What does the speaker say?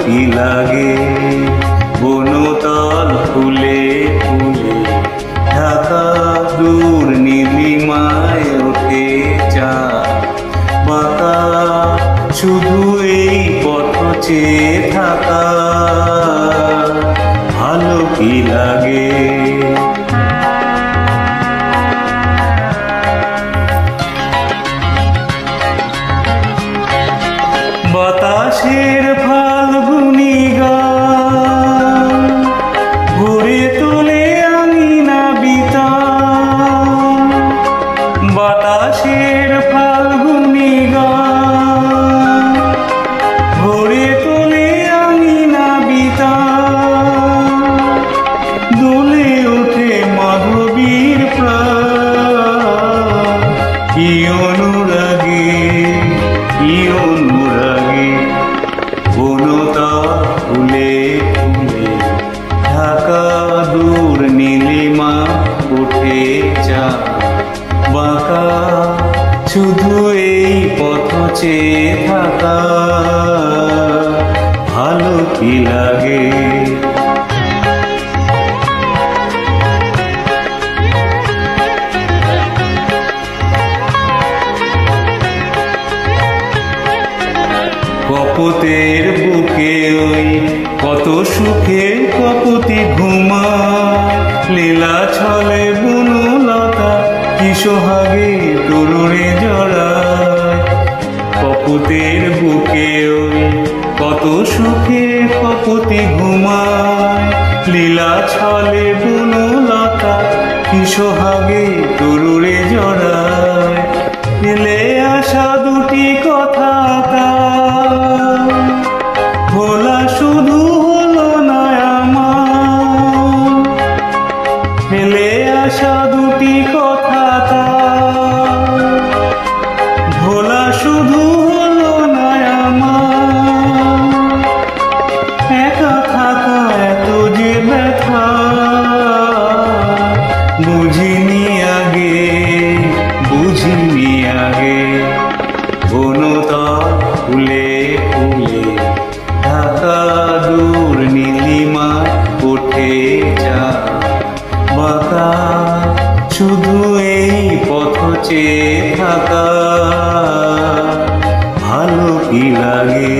কি লাগে বনতল ফুলে ফুলে ঢাকা দূর নীলিমায় ওঠে চাঁদ বাঁকা শুধু এই পথ চেয়ে থাকা ভালো কি লাগে বাতাসের ফাল্গুনি গান ভরে তোলে আঙিনা বিতান বাতাসের ফাল্গুনি গান ভরে তোলে আঙিনা বিতান দোলে ওঠে মাধবীর প্রাণ কি অনুরাগে কি অনুরাগে বনতল ফুলে ফুলে ঢাকা দূর নীলিমা ওঠে চাঁদ বাঁকা শুধু এই পথ চেয়ে থাকা ভালো কি লাগে কপোতের বুকে ওই কত সুখে কপতি ঘুমায় লীলা ছলে বনলতা কি সোহাগে তরুণে জড়ায় কপোতের বুকে ওই কত সুখে কপতি ঘুমায় লীলা ছলে বনলতা কি সোহাগে তরুণে জড়ায় এলে আসা দুটি কথা ভোলা শুধু হলো না আমার ফেলে আসা দুটি কথা ভোলা শুধু হলো না আমার একা থাকা এত যে ব্যথা বুঝিনি আগে বনতল ফুলে ফুলে ঢাকা দূর নীলিমা ওঠে চাঁদ বাঁকা শুধু এই পথ চেয়ে থাকা ভালো কি লাগে।